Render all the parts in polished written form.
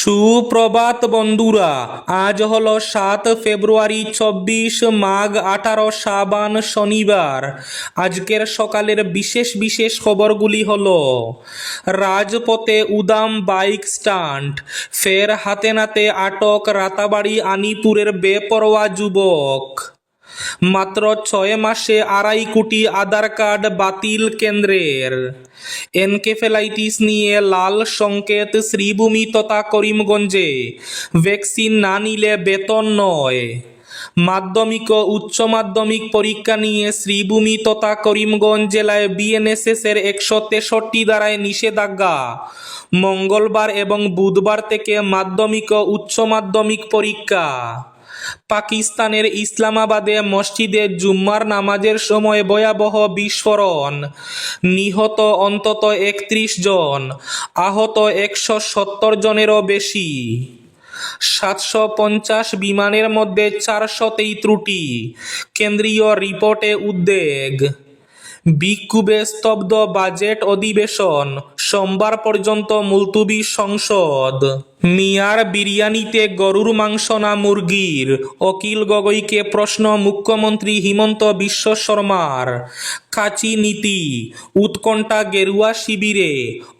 সুপ্রভাত বন্ধুরা, আজ হলো 7 ফেব্রুয়ারি, 24 মাঘ, 18 শ্রাবণ, শনিবার। আজকের সকালের বিশেষ বিশেষ খবরগুলি হলো: রাজপথে উদাম বাইক স্টান্ট, ফের হাতে নাতে আটক রাতাবাড়ি আনিপুরের বেপরোয়া যুবক। মাত্র 6 মাসে 2.5 কোটি আধার কার্ড বাতিল কেন্দ্রের। এনকেফেলাইটিস নিয়ে লাল সংকেত শ্রীভূমি তথা করিমগঞ্জে, ভ্যাকসিন না নিলে বেতন নয়। মাধ্যমিক ও উচ্চ মাধ্যমিক পরীক্ষা নিয়ে শ্রীভূমি তথা করিমগঞ্জ জেলায় বিএনএসএস এর 163 ধারায় নিষেধাজ্ঞা। মঙ্গলবার এবং বুধবার থেকে মাধ্যমিক ও উচ্চ মাধ্যমিক পরীক্ষা। পাকিস্তানের ইসলামাবাদে মসজিদে জুম্মার নামাজের সময় ভয়াবহ বিস্ফোরণ, নিহত অন্তত 31 জন, আহত 170 জনেরও বেশি। 750 বিমানের মধ্যে 400তেই ত্রুটি, কেন্দ্রীয় রিপোর্টে উদ্বেগ। বিক্ষোভে স্তব্ধ বাজেট অধিবেশন, সোমবার পর্যন্ত মুলতুবি সংসদ। মিয়ার বিরিয়ানিতে গরুর মাংস না মুরগির, অখিল গগৈকে প্রশ্ন মুখ্যমন্ত্রী হিমন্ত বিশ্ব শর্মার। কাচি নীতি, উৎকণ্ঠা গেরুয়া শিবিরে,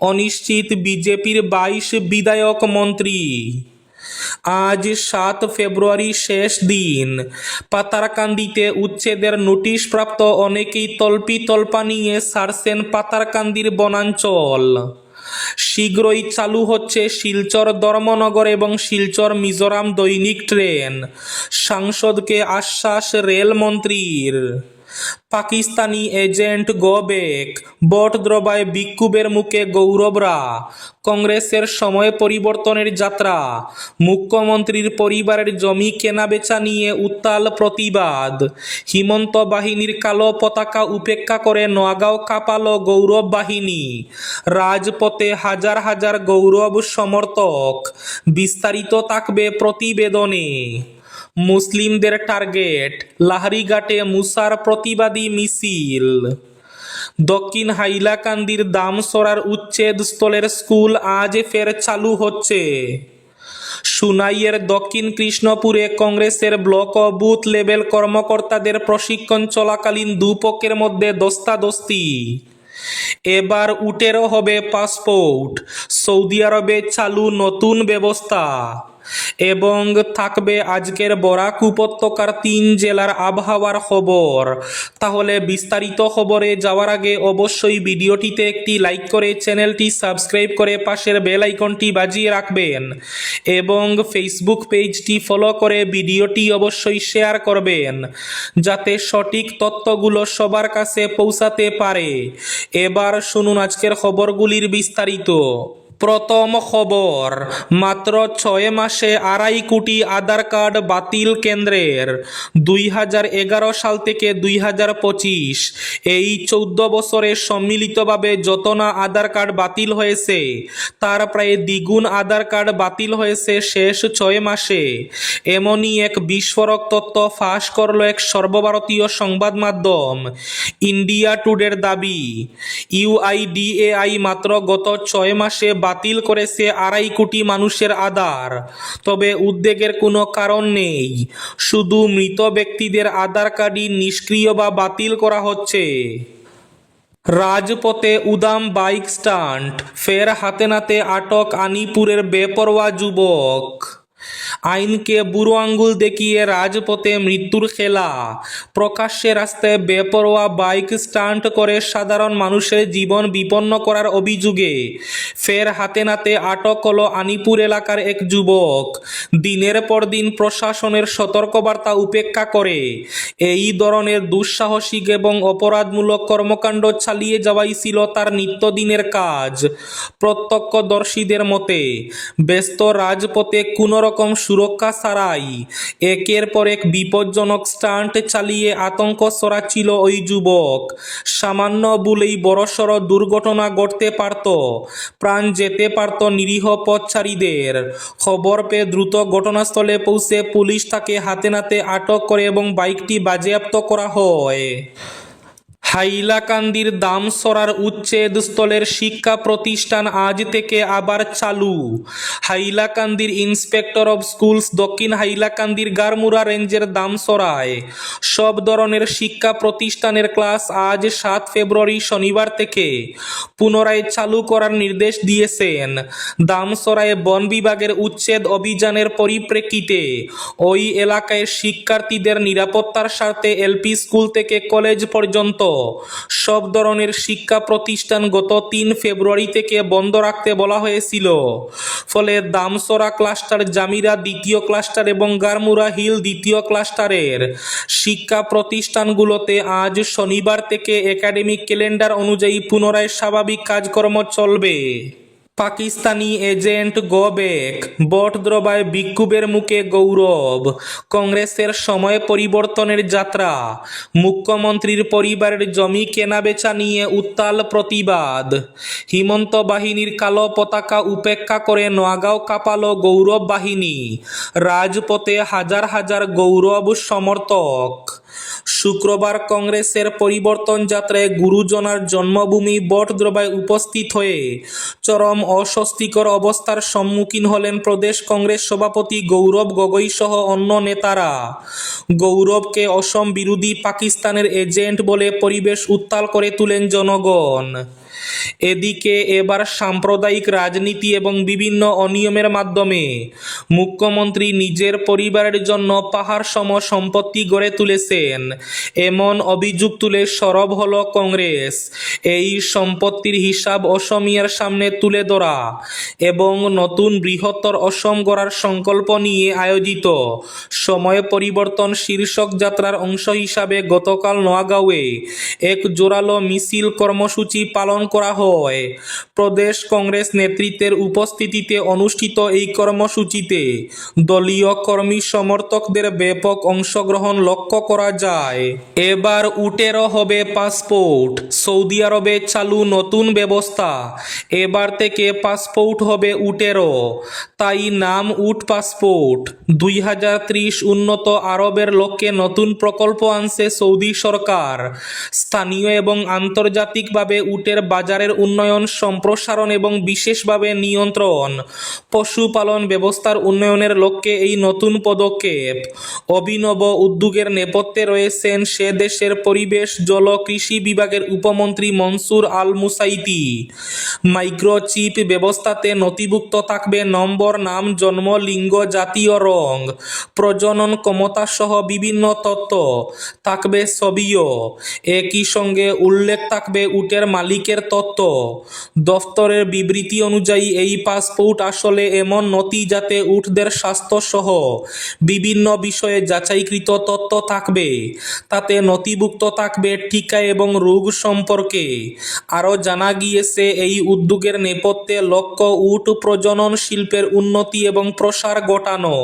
অনিশ্চিত বিজেপির 22 বিধায়ক মন্ত্রী। আজ 7 ফেব্রুয়ারি শেষ দিন। পাতারকান্দিতে উচ্ছেদের নোটিশ প্রাপ্ত অনেকেই তল্পা নিয়ে ছাড়ছেন পাতারকান্দির বনাঞ্চল। শীঘ্রই চালু হচ্ছে শিলচর ধর্মনগর এবং শিলচর মিজোরাম দৈনিক ট্রেন, সাংসদকে আশ্বাস রেলমন্ত্রীর। পাকিস্তানি এজেন্ট গো ব্যাক, ভোটদ্রবায় বিক্ষোভের মুখে গৌরবরা। কংগ্রেসের সময় পরিবর্তনের যাত্রা, মুখ্যমন্ত্রীর পরিবারের জমি কেনাবেচা নিয়ে উত্তাল প্রতিবাদ। হিমন্ত বাহিনীর কালো পতাকা উপেক্ষা করে নোয়াগাঁও কাঁপাল গৌরব বাহিনী। রাজপথে হাজার হাজার গৌরব সমর্থক। বিস্তারিত থাকবে প্রতিবেদনে। মুসলিমদের টার্গেট, লাহরিঘাটে মুসার প্রতিবাদী মিছিল। দক্ষিণ হাইলাকান্দির দামসরার উচ্ছেদ স্থলের স্কুল আজ ফের চালু হচ্ছে। সুনাইয়ের দক্ষিণ কৃষ্ণপুরে কংগ্রেসের ব্লক ও বুথ লেভেল কর্মকর্তাদের প্রশিক্ষণ চলাকালীন দুপক্ষের মধ্যে ধস্তাধস্তি। এবার উটেরও হবে পাসপোর্ট, সৌদি আরবে চালু নতুন ব্যবস্থা। এবং থাকবে আজকের বরাক উপত্যকার 3 জেলার আবহাওয়ার খবর। তাহলে বিস্তারিত খবরে যাওয়ার আগে অবশ্যই ভিডিওটিতে একটি লাইক করে চ্যানেলটি সাবস্ক্রাইব করে পাশের বেল আইকনটি বাজিয়ে রাখবেন এবং ফেসবুক পেজটি ফলো করে ভিডিওটি অবশ্যই শেয়ার করবেন যাতে সঠিক তথ্যগুলো সবার কাছে পৌঁছাতে পারে। এবার শুনুন আজকের খবরগুলির বিস্তারিত। প্রথম খবর, মাত্র 6 মাসে 2.5 কোটি আধার কার্ড বাতিল কেন্দ্রের। 2011 সাল থেকে 2025 এই 14 বছরে সম্মিলিতভাবে যত না আধার কার্ড বাতিল হয়েছে তার প্রায় দ্বিগুণ আধার কার্ড বাতিল হয়েছে শেষ 6 মাসে। এমনই এক বিস্ফোরক তথ্য ফাঁস করল এক সর্বভারতীয় সংবাদ মাধ্যম ইন্ডিয়া টুডের দাবি। ইউআইডিএআই মাত্র গত 6 মাসে বাতিল করেছে 2.5 কোটি মানুষের আধার। তবে উদ্বেগের কোনো কারণ নেই, শুধু মৃত ব্যক্তিদের আধার কার্ডই নিষ্ক্রিয় বা বাতিল করা হচ্ছে। রাজপথে উদাম বাইক স্টান্ট, ফের হাতে নাতে আটক আনিপুরের বেপরোয়া যুবক। আইনকে বুড়ো আঙ্গুল দেখিয়ে রাজপথে মৃত্যুর খেলা। প্রকাশ্যে রাস্তায় বেপরোয়া বাইক স্টান্ট করে সাধারণ মানুষের জীবন বিপন্ন করার অভিযোগে ফের হাতে নাতে আটক হল আনিপুর এলাকার এক যুবক। দিনের পর দিন প্রশাসনের সতর্কবার্তা উপেক্ষা করে এই ধরনের দুঃসাহসিক এবং অপরাধমূলক কর্মকাণ্ড চালিয়ে যাওয়াই ছিল তার নিত্যদিনের কাজ। প্রত্যক্ষদর্শীদের মতে ব্যস্ত রাজপথে কোনো রকম সুরক্ষা ছাড়াই একের পর এক বিপজ্জনক স্টান্ট চালিয়ে আতঙ্ক ছড়াচ্ছিল ওই যুবক। সামান্য ভুলেই বড়সড় দুর্ঘটনা ঘটতে পারত, প্রাণ যেতে পারত নিরীহ পথচারীদের। খবর পেয়ে দ্রুত ঘটনাস্থলে পৌঁছে পুলিশ তাকে হাতে নাতে আটক করে এবং বাইকটি বাজেয়াপ্ত করা হয়। হাইলাকান্দির দামসরার উচ্ছেদস্থলের শিক্ষা প্রতিষ্ঠান আজ থেকে আবার চালু। হাইলাকান্দির ইন্সপেক্টর অব স্কুলস দক্ষিণ হাইলাকান্দির গারমুরা রেঞ্জের দামসরায় সব ধরনের শিক্ষা প্রতিষ্ঠানের ক্লাস আজ 7 ফেব্রুয়ারি শনিবার থেকে পুনরায় চালু করার নির্দেশ দিয়েছেন। দামসরায় বন বিভাগের উচ্ছেদ অভিযানের পরিপ্রেক্ষিতে ওই এলাকায় শিক্ষার্থীদের নিরাপত্তার স্বার্থে এলপি স্কুল থেকে কলেজ পর্যন্ত সব ধরনের শিক্ষা প্রতিষ্ঠান গত 3 ফেব্রুয়ারি থেকে বন্ধ রাখতে বলা হয়েছিল। ফলে দামসরা ক্লাস্টার, জামিরা দ্বিতীয় ক্লাস্টার এবং গারমুরা হিল দ্বিতীয় ক্লাস্টারের শিক্ষা প্রতিষ্ঠানগুলোতে আজ শনিবার থেকে একাডেমিক ক্যালেন্ডার অনুযায়ী পুনরায় স্বাভাবিক কাজকর্ম চলবে। পাকিস্তানি এজেন্ট গো ব্যাক, বটদ্রবায় বিক্ষোভের মুখে গৌরব। কংগ্রেসের সময় পরিবর্তনের যাত্রা, মুখ্যমন্ত্রীর পরিবারের জমি কেনাবেচা নিয়ে উত্তাল প্রতিবাদ। হিমন্ত বাহিনীর কালো পতাকা উপেক্ষা করে নোয়াগাঁও কাঁপালো গৌরব বাহিনী, রাজপথে হাজার হাজার গৌরব সমর্থক। শুক্রবার কংগ্রেসের পরিবর্তন যাত্রায় গুরুজনার জন্মভূমি বটদ্রবায় উপস্থিত হয়ে চরম অস্বস্তিকর অবস্থার সম্মুখীন হলেন প্রদেশ কংগ্রেস সভাপতি গৌরব গগৈ সহ অন্য নেতারা। গৌরবকে অসম বিরোধী পাকিস্তানের এজেন্ট বলে পরিবেশ উত্তাল করে তোলেন জনগণ। এদিকে এবার সাম্প্রদায়িক রাজনীতি এবং বিভিন্ন অনিয়মের মাধ্যমে মুখ্যমন্ত্রী নিজের পরিবারের জন্য পাহাড় সম সম্পত্তি গড়ে তুলেছেন এমন অভিযোগ তুলে সরব হল কংগ্রেস। এই সম্পত্তির হিসাব অসমিয়ার সামনে তুলে ধরা এবং নতুন বৃহত্তর অসম গড়ার সংকল্প নিয়ে আয়োজিত সময় পরিবর্তন শীর্ষক যাত্রার অংশ হিসাবে গতকাল নোয়াগাঁওয়ে এক জোরালো মিছিল কর্মসূচি পালন করা হয়। প্রদেশ কংগ্রেস নেতৃত্বের উপস্থিতিতে অনুষ্ঠিত এই কর্মসূচিতে দলীয় কর্মী সমর্থকদের ব্যাপক অংশগ্রহণ লক্ষ্য করা যায়। এবার উটেরও হবে পাসপোর্ট, সৌদি আরবে চালু নতুন ব্যবস্থা। এবার থেকে পাসপোর্ট হবে উটেরও, তাই নাম উট পাসপোর্ট। 2030 উন্নত আরবের লক্ষ্যে নতুন প্রকল্প আনছে সৌদি সরকার। স্থানীয় এবং আন্তর্জাতিকভাবে উটের বাজারের উন্নয়ন, সম্প্রসারণ এবং বিশেষভাবে নিয়ন্ত্রণ, পশুপালন ব্যবস্থার উন্নয়নের লক্ষ্যে এই নতুন পদক্ষেপ। অভিনব উদ্যোগের নেপথ্যে রয়েছেন সে দেশের পরিবেশ, জল, কৃষি বিভাগের উপমন্ত্রী মনসুর আল মুসাইতি। মাইক্রোচিপ ব্যবস্থাতে নথিভুক্ত থাকবে নম্বর, নাম, জন্ম, লিঙ্গ, জাতীয় রং, প্রজনন ক্ষমতা সহ বিভিন্ন তথ্য। থাকবে ছবিও। একই সঙ্গে উল্লেখ থাকবে উটের মালিকের তথ্য। দফতরের বিবৃতি অনুযায়ী এই পাসপোর্ট আসলে এমন নথি যাতে উটদের স্বাস্থ্য সহ বিভিন্ন বিষয়ে যাচাইকৃত তথ্য থাকবে। তাতে নথিভুক্ত থাকবে টিকা এবং রোগ সম্পর্কে। আরও জানা গিয়েছে, এই উদ্যোগের নেপথ্যে লক্ষ্য উট প্রজনন শিল্পের উন্নতি এবং প্রসার ঘটানো।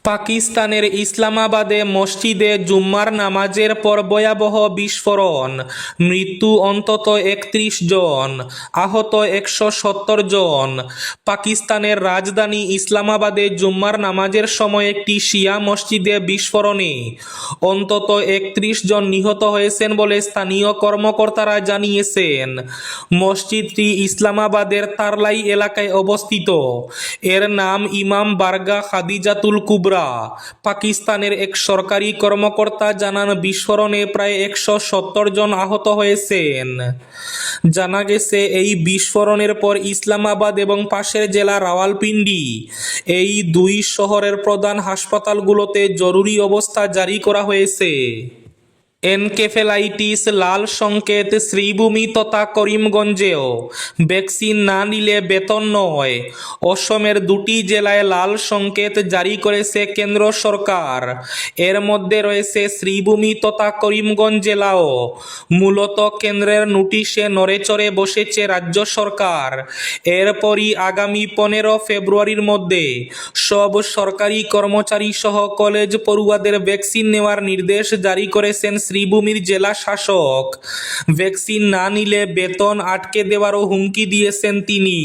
পাকিস্তানের ইসলামাবাদে মসজিদে জুম্মার নামাজের পর ভয়াবহ বিস্ফোরণ, মৃত্যু অন্তত 31 জন, আহত 170 জন। পাকিস্তানের রাজধানী ইসলামাবাদে জুম্মার নামাজের সময় একটি শিয়া মসজিদে বিস্ফোরণে অন্তত 31 জন নিহত হয়েছেন বলে স্থানীয় কর্মকর্তারা জানিয়েছেন। মসজিদটি ইসলামাবাদের তারলাই এলাকায় অবস্থিত। এর নাম ইমাম বারগাহ খাদিজাতুল কুবরা। পাকিস্তানের এক সরকারি কর্মকর্তা জানান, বিস্ফোরণে প্রায় 170 জন আহত হয়েছেন। জানা গেছে, এই বিস্ফোরণের পর ইসলামাবাদ এবং পাশের জেলা রাওয়ালপিন্ডি, এই দুই শহরের প্রধান হাসপাতালগুলোতে জরুরি অবস্থা জারি করা হয়েছে। এনকেফেলাইটিস লাল সংকেত শ্রীভূমি তথা করিমগঞ্জেও। ভ্যাকসিন না নিলে বেতন নয়। অসমের 2টি জেলায় লাল সংকেত জারি করেছে কেন্দ্র সরকার। এর মধ্যে রয়েছে শ্রীভূমি তথা করিমগঞ্জ জেলাও। মূলত কেন্দ্রের নোটিশে নড়েচড়ে বসেছে রাজ্য সরকার। এরপরই আগামী 15 ফেব্রুয়ারির মধ্যে সব সরকারি কর্মচারী সহ কলেজ পড়ুয়াদের ভ্যাকসিন নেওয়ার নির্দেশ জারি করেছেন শ্রীভূমির জেলা শাসক। ভ্যাকসিন না নিলে বেতন আটকে দেওয়ারও হুমকি দিয়েছেন তিনি।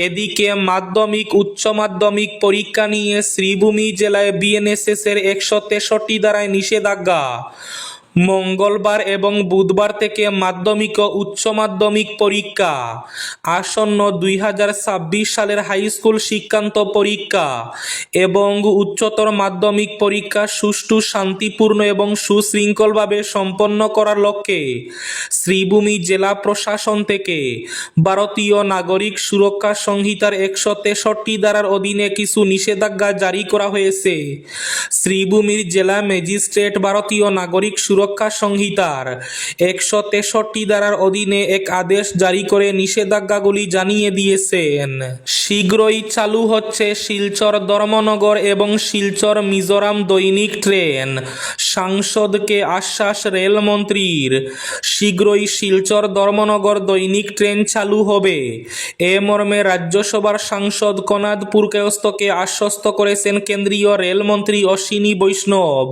এদিকে মাধ্যমিক, উচ্চ মাধ্যমিক পরীক্ষা নিয়ে শ্রীভূমি জেলায় বিএনএসএস এর 163 ধারায় নিষেধাজ্ঞা। মঙ্গলবার এবং বুধবার থেকে মাধ্যমিক ও উচ্চ মাধ্যমিক পরীক্ষা। আসন্ন 2026 সালের হাইস্কুল শিক্ষান্ত পরীক্ষা এবং উচ্চতর মাধ্যমিক পরীক্ষা সুষ্ঠু, শান্তিপূর্ণ এবং সুশৃঙ্খলভাবে সম্পন্ন করার লক্ষ্যে শ্রীভূমি জেলা প্রশাসন থেকে ভারতীয় নাগরিক সুরক্ষা সংহিতার 163 ধারার অধীনে কিছু নিষেধাজ্ঞা জারি করা হয়েছে। শ্রীভূমির জেলা ম্যাজিস্ট্রেট ভারতীয় নাগরিক সুরক্ষা সংহিতার 163 ধারার অধীনে এক আদেশ জারি করে নিষেধাজ্ঞাগুলি জানিয়ে দিয়েছেন। শীঘ্রই চালু হচ্ছে শিলচর ধর্মনগর এবং শিলচর মিজোরাম দৈনিক ট্রেন। সাংসদকে আশ্বাস রেলমন্ত্রীর। শীঘ্রই শিলচর ধর্মনগর দৈনিক ট্রেন চালু হবে, এ মর্মে রাজ্যসভার সাংসদ কনাদ পুরকায়স্থকে আশ্বস্ত করেছেন কেন্দ্রীয় রেলমন্ত্রী অশ্বিনী বৈষ্ণব।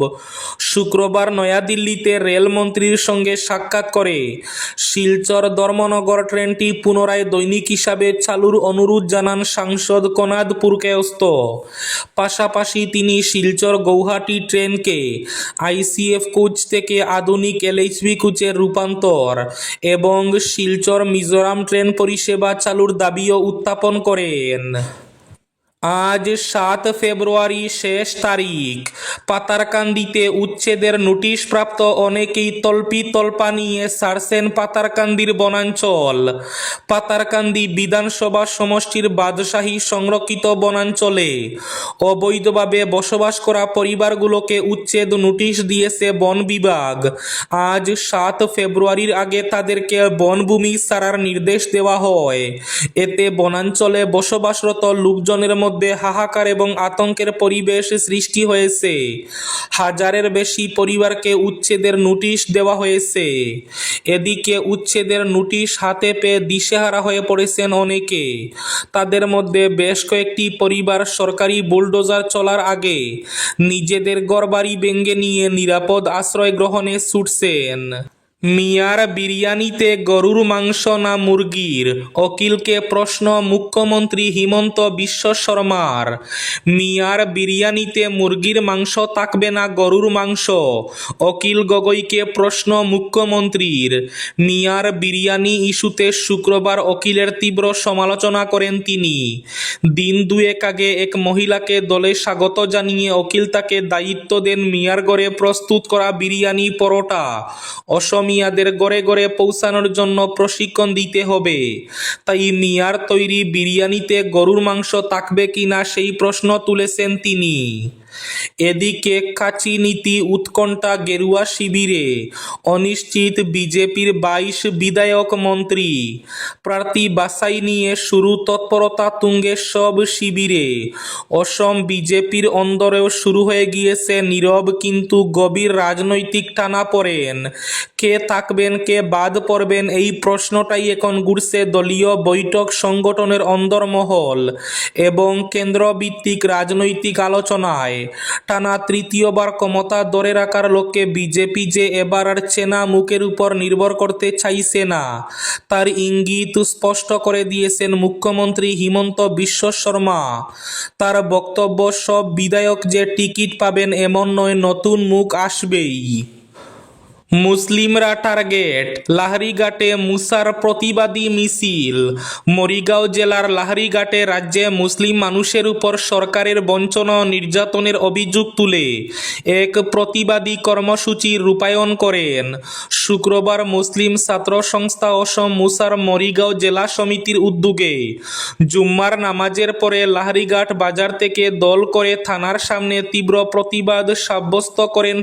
শুক্রবার নয়াদিল্লিতে রেলমন্ত্রীর সঙ্গে সাক্ষাৎ করে শিলচর ধর্মনগর ট্রেনটি পুনরায় দৈনিক হিসাবে চালুর অনুরোধ জানান সাংসদ কনাদ পুরকায়স্থ। পাশাপাশি তিনি শিলচর গৌহাটি ট্রেনকে আইসিএফ কোচ থেকে আধুনিক এলএইচবি কোচের রূপান্তর এবং শিলচর মিজোরাম ট্রেন পরিষেবা চালুর দাবিও উত্থাপন করেন। আজ 7 ফেব্রুয়ারি শেষ তারিখ। পাতারকান্দিতে উচ্ছেদের নোটিশ প্রাপ্ত অনেকেই তল্পা নিয়ে ছাড়ছেন পাতারকান্দির বনাঞ্চল। পাতারকান্দি বিধানসভা সমষ্টির বাদশাহী সংরক্ষিত বনাঞ্চলে অবৈধভাবে বসবাস করা পরিবারগুলোকে উচ্ছেদ নোটিশ দিয়েছে বন বিভাগ। আজ 7 ফেব্রুয়ারির আগে তাদেরকে বনভূমি ছাড়ার নির্দেশ দেওয়া হয়। এতে বনাঞ্চলে বসবাসরত লোকজনের মধ্যে হাহাকার এবং আতঙ্কের পরিবেশ সৃষ্টি হয়েছে। হাজারের বেশি পরিবারকে উচ্ছেদের নোটিশ দেওয়া হয়েছে। এদিকে উচ্ছেদের নোটিশ হাতে পেয়ে দিশেহারা হয়ে পড়েছেন অনেকে। তাদের মধ্যে বেশ কয়েকটি পরিবার সরকারি বুলডোজার চলার আগে নিজেদের ঘরবাড়ি ভেঙে নিয়ে নিরাপদ আশ্রয় গ্রহণে ছুটছেন। মিয়ার বিরিয়ানিতে গরুর মাংস না মুরগির? অকিলকে প্রশ্ন মুখ্যমন্ত্রী হিমন্ত বিশ্ব শর্মার। মিয়ার বিরিয়ানিতে মুরগির মাংস থাকবে না গরুর মাংস? অকিল গগৈকে প্রশ্ন মুখ্যমন্ত্রীর। মিয়ার বিরিয়ানি ইস্যুতে শুক্রবার অকিলের তীব্র সমালোচনা করেন তিনি। দিন দুয়েক আগে এক মহিলাকে দলে স্বাগত জানিয়ে অকিল তাকে দায়িত্ব দেন মিয়ার ঘরে প্রস্তুত করা বিরিয়ানি পরোটা অসমীয়াদের ঘরে ঘরে পৌঁছানোর জন্য প্রশিক্ষণ দিতে হবে। তাই মিয়ার তৈরি বিরিয়ানিতে গরুর মাংস থাকবে কিনা সেই প্রশ্ন তুলেছেন তিনি। এদিকে কাচি নীতি উৎকণ্ঠা গেরুয়া শিবিরে। অনিশ্চিত বিজেপির 22 বিধায়ক মন্ত্রী প্রার্থী বাছাই নিয়ে শুরু তৎপরতা তুঙ্গে সব শিবিরে। অসম বিজেপির অন্দরেও শুরু হয়ে গিয়েছে নীরব কিন্তু গভীর রাজনৈতিক টানাপোড়েন। কে থাকবেন কে বাদ পড়বেন এই প্রশ্নটাই এখন ঘুরছে দলীয় বৈঠক সংগঠনের অন্দরমহল এবং কেন্দ্রভিত্তিক রাজনৈতিক আলোচনায়। টানা তৃতীয়বার ক্ষমতা ধরে রাখার লক্ষ্যে বিজেপি যে এবার আর চেনা মুখের উপর নির্ভর করতে চাইছে না তার ইঙ্গিত স্পষ্ট করে দিয়েছেন মুখ্যমন্ত্রী হিমন্ত বিশ্ব শর্মা। তার বক্তব্য, সব বিধায়ক যে টিকিট পাবেন এমন নয়, নতুন মুখ আসবেই। মুসলিমরা টার্গেট। লাহরিঘাটে মুসার প্রতিবাদী মিছিল। মরিগাঁও জেলার লাহরিঘাটে রাজ্যে মুসলিম মানুষের উপর সরকারের বঞ্চনা ও নির্যাতনের অভিযোগ তুলে এক প্রতিবাদী কর্মসূচি রূপায়ণ করেন শুক্রবার মুসলিম ছাত্র সংস্থা অসম মুসার মরিগাঁও জেলা সমিতির উদ্যোগে। জুম্মার নামাজের পরে লাহরিঘাট বাজার থেকে দল করে থানার সামনে তীব্র প্রতিবাদ সাব্যস্ত করেন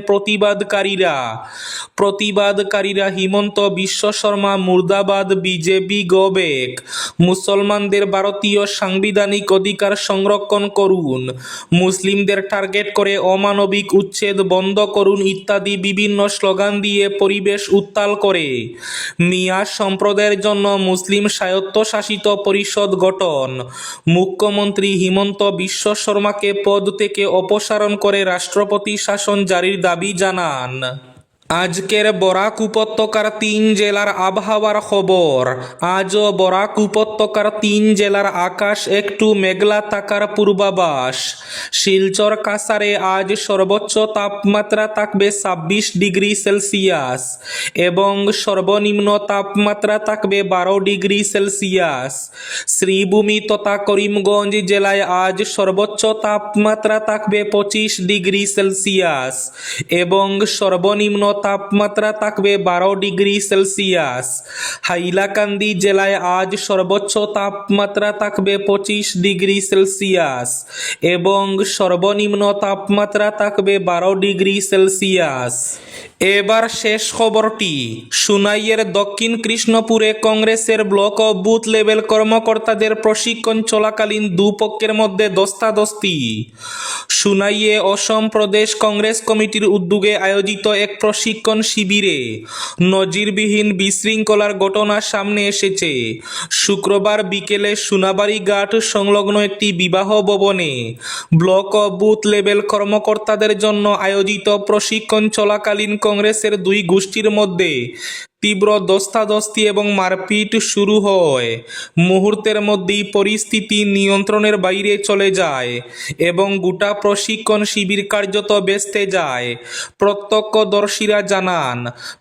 প্রতিবাদকারীরা Himanta Biswa Sarma মুর্দাবাদ, BJP go back, মুসলমানদের ভারতীয় সাংবিধানিক অধিকার সংরক্ষণ করুন, মুসলিমদের টার্গেট করে অমানবিক উচ্ছেদ বন্ধ করুন ইত্যাদি বিভিন্ন স্লোগান দিয়ে পরিবেশ উত্তাল করে। মিয়া সম্প্রদায়ের জন্য মুসলিম স্বায়ত্তশাসিত পরিষদ গঠন, মুখ্যমন্ত্রী হিমন্ত বিশ্ব শর্মাকে পদ থেকে অপসারণ করে রাষ্ট্রপতি শাসন জারির দাবি জানান। আজকের বরাক উপত্যকার 3 জেলার আবহাওয়ার খবর। আজও বরাক উপত্যকার 3 জেলার আকাশ একটু মেঘলা থাকার পূর্বাভাস। শিলচর কাছাড়ে আজ সর্বোচ্চ তাপমাত্রা থাকবে 26 ডিগ্রি সেলসিয়াস এবং সর্বনিম্ন তাপমাত্রা থাকবে 12 ডিগ্রি সেলসিয়াস। শ্রীভূমি তথা করিমগঞ্জ জেলায় আজ সর্বোচ্চ তাপমাত্রা থাকবে 25 ডিগ্রি সেলসিয়াস এবং সর্বনিম্ন তাপমাত্রা থাকবে 12 ডিগ্রি সেলসিয়াস। হাইলাকান্দি জেলায় আজ সর্বোচ্চ তাপমাত্রা থাকবে 25 ডিগ্রি সেলসিয়াস এবং সর্বনিম্ন তাপমাত্রা থাকবে 12 ডিগ্রি সেলসিয়াস। এবার শেষ খবরটি। সুনাইয়ের দক্ষিণ কৃষ্ণপুরে কংগ্রেসের ব্লক ও বুথ লেভেল কর্মকর্তাদের প্রশিক্ষণ চলাকালীন দুপক্ষের মধ্যে ধস্তাধস্তি। সুনাইয়ে অসম প্রদেশ কংগ্রেস কমিটির উদ্যোগে আয়োজিত এক প্রশিক্ষণ শিবিরে নজিরবিহীন বিশৃঙ্খলার ঘটনা সামনে এসেছে। শুক্রবার বিকেলে সোনাবাড়ি ঘাট সংলগ্ন একটি বিবাহ ভবনে ব্লক ও বুথ লেভেল কর্মকর্তাদের জন্য আয়োজিত প্রশিক্ষণ চলাকালীন কংগ্রেসের দুই গোষ্ঠীর মধ্যে তীব্র ধস্তাধস্তি এবং মারপিট শুরু হয়। মুহূর্তের মধ্যেই পরিস্থিতি নিয়ন্ত্রণের বাইরে চলে যায় এবং গোটা প্রশিক্ষণ শিবির কার্যত ভেস্তে যায়। প্রত্যক্ষদর্শীরা জানান,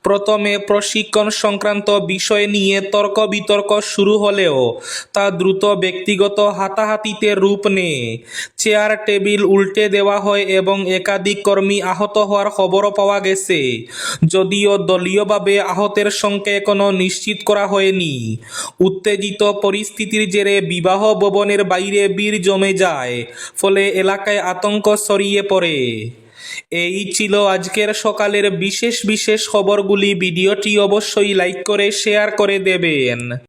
প্রথমে প্রশিক্ষণ সংক্রান্ত বিষয় নিয়ে তর্ক বিতর্ক শুরু হলেও তা দ্রুত ব্যক্তিগত হাতাহাতিতে রূপ নেয়। চেয়ার টেবিল উল্টে দেওয়া হয় এবং একাধিক কর্মী আহত হওয়ার খবরও পাওয়া গেছে, যদিও দলীয়ভাবে আহতের সংখ্যা এখনো নিশ্চিত করা হয়নি। উত্তেজিত পরিস্থিতির জেরে বিবাহ ভবনের বাইরে ভিড় জমে যায়, ফলে এলাকায় আতঙ্ক ছড়িয়ে পড়ে। এই ছিল আজকের সকালের বিশেষ খবরগুলি। ভিডিওটি অবশ্যই লাইক করে শেয়ার করে দেবেন।